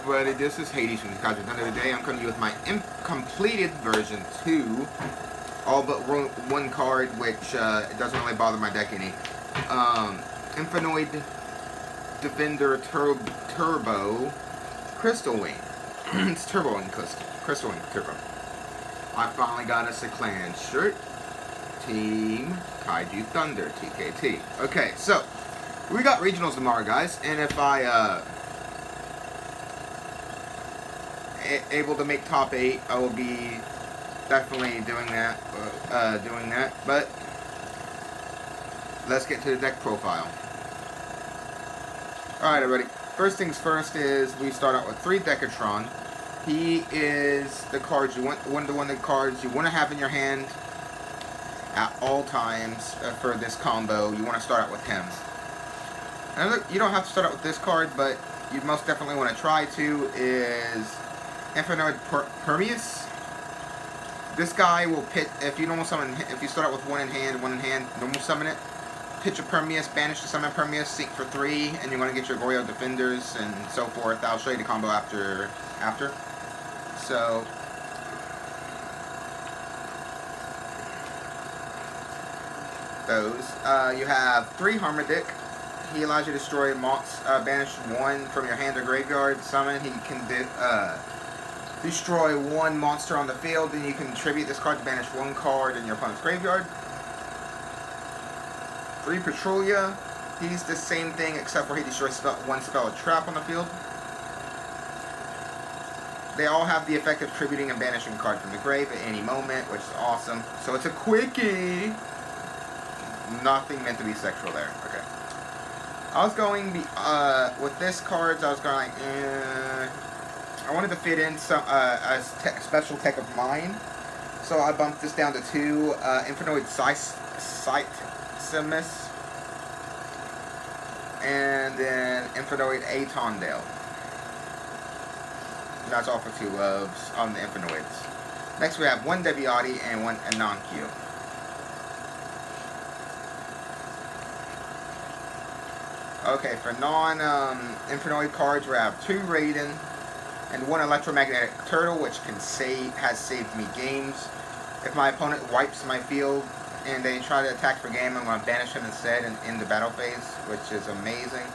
everybody, this is Hades from the Cosmic Thunder. Today I'm coming to you with my completed version 2. All but one card, which it doesn't really bother my deck any. Infernoid Defender Turbo Crystal Wing. It's Turbo Wing Crystal Wing Turbo. I finally got us a clan shirt. Team Kaiju Thunder, TKT. Okay, so we got regionals tomorrow, guys, and if I able to make top 8, I will be definitely doing that. But let's get to the deck profile. All right, everybody. First things first is we start out with 3 Decatron. He is the cards you want. One of the cards you want to have in your hand at all times for this combo. You want to start out with him. You don't have to start out with this card, but you most definitely want to try to is Infernoid Permeus. This guy will pit if you normal summon. If you start out with one in hand, normal summon it. Pitch a Permeus, banish to summon Permeus, sink for 3, and you're going to get your Goryo Defenders and so forth. I'll show you the combo after. So. Those. You have 3 Harmadic. He allows you to destroy banish 1 from your hand or graveyard. Summon. He can destroy 1 monster on the field. Then you can tribute this card to banish 1 card in your opponent's graveyard. 3 Petrolia. He's the same thing except for he destroys 1 spell or trap on the field. They all have the effect of tributing and banishing a card from the grave at any moment, which is awesome. So it's a quickie. Nothing meant to be sexual there. Okay. I was going with this cards. I was going I wanted to fit in some a special tech of mine, so I bumped this down to 2 Infernoid Simus, and then Infernoid Atondale. And that's all for 2 loves on the Infernoids. Next we have 1 Debiati and 1 Ananku. Okay, for non-Infernoid cards, we have 2 Raiden and 1 Electromagnetic Turtle, which has saved me games. If my opponent wipes my field and they try to attack for game, I'm going to banish him instead and end the battle phase, which is amazing.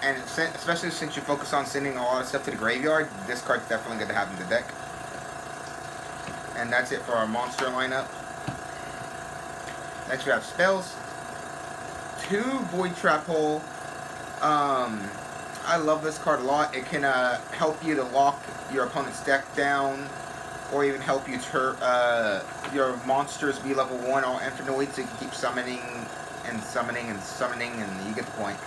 And especially since you focus on sending a lot of stuff to the graveyard, this card's definitely good to have in the deck. And that's it for our monster lineup. Next we have spells. 2 Void Trap Hole. I love this card a lot. It can help you to lock your opponent's deck down, or even help you your monsters be level 1 all Infernoid, so you can keep summoning, and you get the point.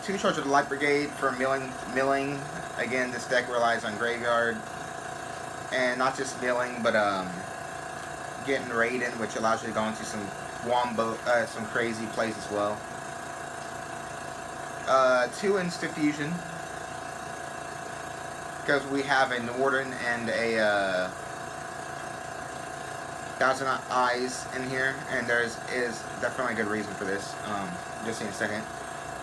2 Charge of the Light Brigade for milling. Again, this deck relies on graveyard, and not just milling, but getting Raiden, which allows you to go into some some crazy plays as well. 2 Insta Fusion, because we have a Norden and a Thousand Eyes in here, and is definitely a good reason for this. Just in a second.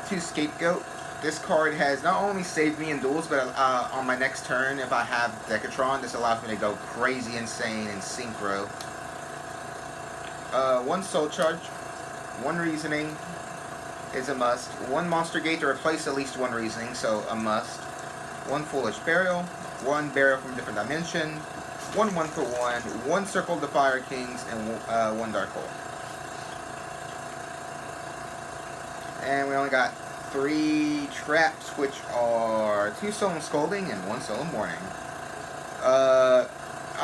2 Scapegoat. This card has not only saved me in duels, but on my next turn, if I have Decatron, this allows me to go crazy insane in Synchro. 1 Soul Charge, 1 Reasoning is a must. 1 Monster Gate to replace at least 1 Reasoning, so a must. 1 Foolish Burial, 1 Burial from a different dimension, 1 for 1, 1 Circle of the Fire Kings, and 1 Dark Hole. And we only got 3 traps, which are 2 Solemn Scolding and 1 Solemn Warning. I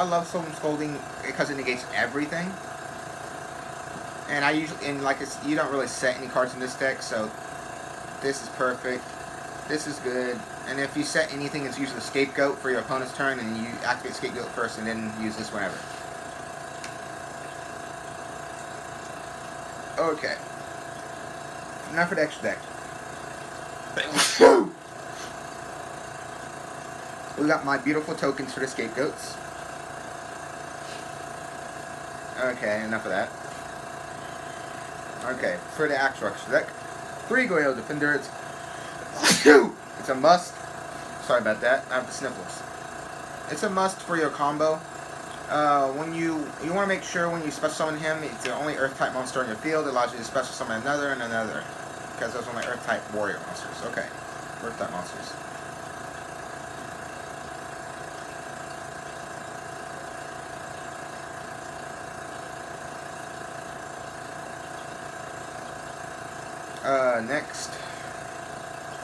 love Solemn Scolding because it negates everything. And you don't really set any cards in this deck, so this is perfect. This is good. And if you set anything, it's usually Scapegoat for your opponent's turn, and you activate Scapegoat first and then use this whenever. Okay. Now for the extra deck. We got my beautiful tokens for the Scapegoats. Okay, enough of that. Okay, for the actual extra deck, 3 Goyo Defender. It's a must. Sorry about that. I have the sniffles. It's a must for your combo. When you want to make sure when you special summon him, it's the only Earth type monster in your field. It allows you to special summon another and another, because those are only Earth type warrior monsters. Okay, Earth type monsters. Next,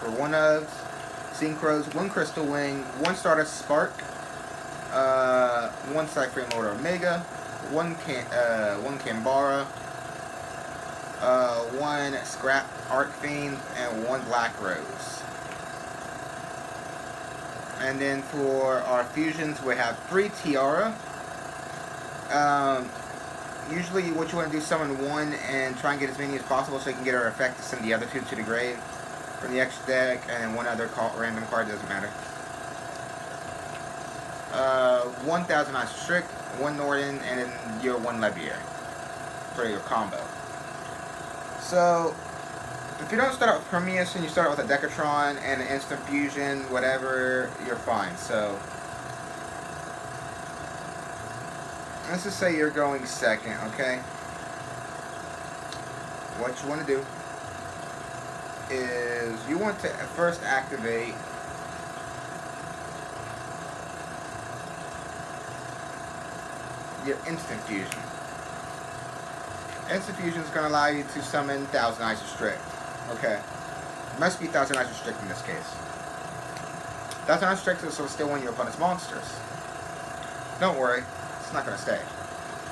for one of Synchros, 1 Crystal Wing, 1 Stardust Spark, 1 Cypher Lord Omega, 1 Kambara, 1 Scrap Arcfiend, and 1 Black Rose. And then for our fusions, we have 3 Tiara. Usually what you want to do is summon 1 and try and get as many as possible so you can get her effect to send the other 2 to the grave from the extra deck, and then 1 other random card, doesn't matter. 1,000 Ice Strict, 1 Norden, and then your 1 Levier for your combo. So, if you don't start out with Prometheus and you start out with a Decatron and an Instant Fusion, whatever, you're fine. So, let's just say you're going second, okay? What you want to do is you want to first activate your Instant Fusion. Instant Fusion is going to allow you to summon 1,000 Ice Strict. Okay. It must be 1,000 Ice Strict in this case. 1,000 Ice Strict is still one of your opponent's monsters. Don't worry. It's not going to stay.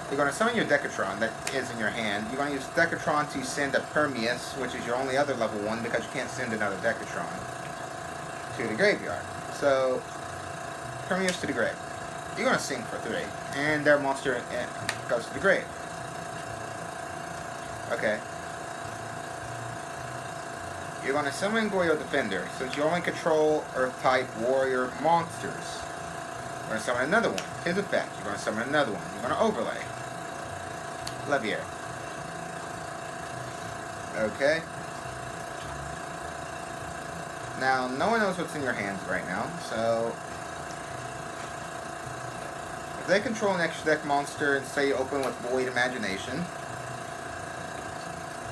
You're going to summon your Decatron that is in your hand. You're going to use Decatron to send a Permeus, which is your only other level 1, because you can't send another Decatron to the graveyard. So, Permeus to the grave. You're going to sink for 3, and their monster goes to the grave. Okay. You're going to summon Goyo Defender, since you only control Earth-type warrior monsters. You're going to summon another one. His effect. You're going to summon another one. You're going to overlay. Levier. Okay. Now, no one knows what's in your hands right now, so if they control an extra deck monster and say you open with Void Imagination,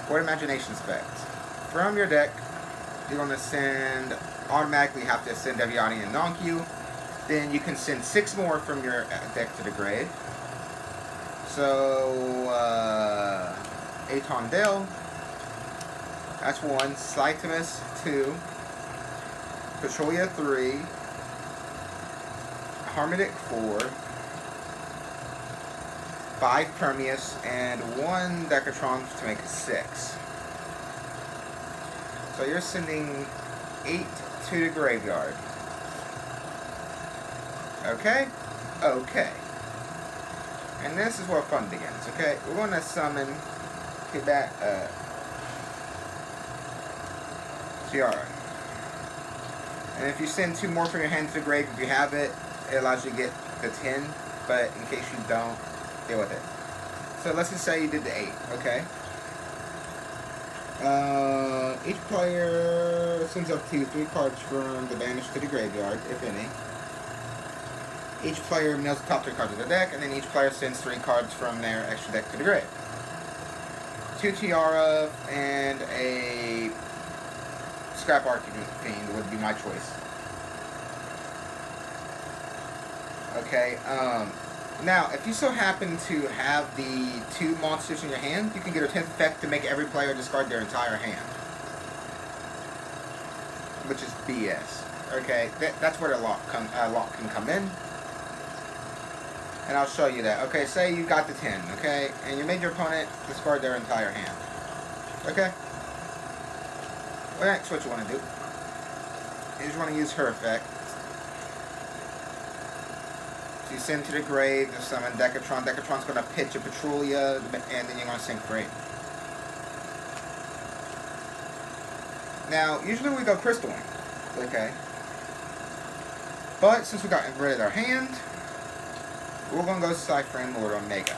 Void Imagination's effect. From your deck, you're going to automatically have to send Deviani and Nonkyu. Then you can send 6 more from your deck to the grave. So, Aton Dale, that's 1. Slytimus, 2. Petrolia, 3. Harmodic, 4. 5 Permeus, and 1 Decatron to make it 6. So you're sending 8 to the graveyard. Okay? Okay. And this is where fun begins, okay? We're going to summon Tiara. And if you send 2 more from your hand to the grave, if you have it, it allows you to get the 10. But in case you don't, deal with it. So let's just say you did the 8, okay? Each player sends up to 3 cards from the banished to the graveyard, if any. Each player mills the top 3 cards of their deck, and then each player sends 3 cards from their extra deck to the grave. 2 Tiara and a Scrap Arcfiend would be my choice. Okay, now, if you so happen to have the 2 monsters in your hand, you can get a 10th effect to make every player discard their entire hand. Which is BS. Okay, that's where the lock can come in. And I'll show you that. Okay, say you got the 10, okay? And you made your opponent discard their entire hand. Okay? Well, that's what you want to do. You just want to use her effect. So you send to the grave, to summon Decatron. Decatron's going to pitch a Petrolia, and then you're going to sink for 8. Now, usually we go Crystal Wing. Okay? But, since we got rid of our hand, we're going to go Cypher and Lord Omega.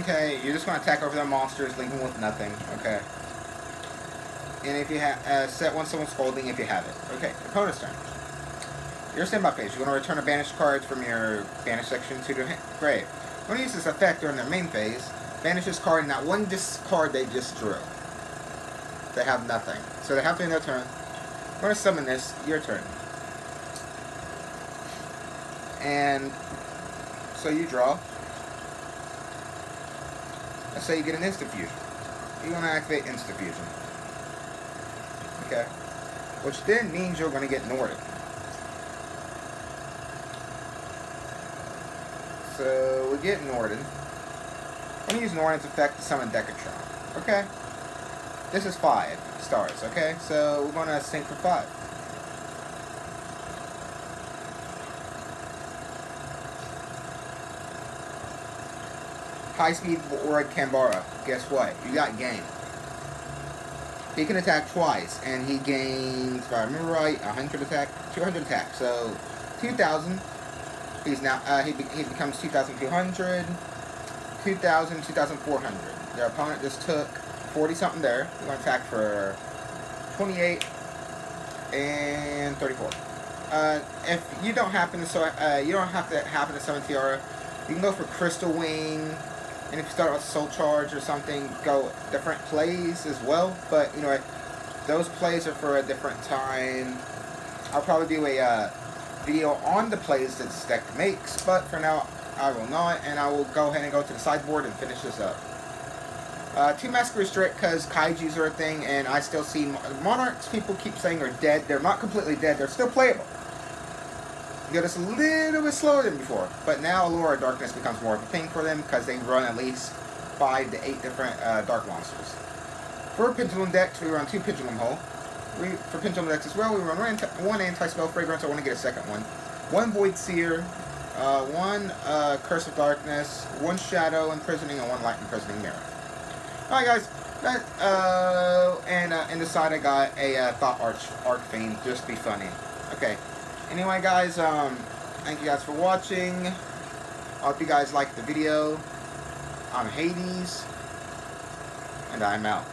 Okay, you're just going to attack over their monsters, leave them with nothing. Okay. And if you have set one someone's holding if you have it. Okay, opponent's turn. Your standby phase. You're going to return a banished card from your banish section to the grave. You're going to use this effect during their main phase. Banish this card and that one discard they just drew. They have nothing. So they have to end their turn. I'm going to summon this. Your turn. And so you draw. Let's say you get an instant fusion. You're going to activate instant fusion. Okay. Which then means you're going to get Norded. So we get Norded. I'm going to use Norded's effect to summon Decatron. Okay. This is 5 stars. Okay. So we're going to sync for 5. High speed Aura Kambara. Guess what? You got game. He can attack twice, and he gains, if I remember right, 100 attack, 200 attack. So 2,000. He's now he becomes 2,200, 2,000, 2,400. Their opponent just took 40 something there. We're going to attack for 28 and 34. If you don't happen to you don't have to happen to summon Tiara, you can go for Crystal Wing. And if you start with Soul Charge or something, go different plays as well. But, you know, those plays are for a different time. I'll probably do a video on the plays that this deck makes. But for now, I will not. And I will go ahead and go to the sideboard and finish this up. 2 Mask Restrict because Kaijus are a thing. And I still see Monarchs people keep saying are dead. They're not completely dead. They're still playable. Go just a little bit slower than before, but now Allure of Darkness becomes more of a thing for them because they run at least 5 to 8 different dark monsters. For Pendulum decks, we run 2 Pendulum Hole. For Pendulum decks as well, we run 1 Anti-Spell Fragrance. I want to get a second one. 1 Void Seer, 1 Curse of Darkness, 1 Shadow Imprisoning, and 1 Light Imprisoning Mirror. Alright guys, and in the side I got a Thought Arc Fiend, just to be funny. Okay. Anyway, guys, thank you guys for watching. I hope you guys liked the video. I'm Hades, and I'm out.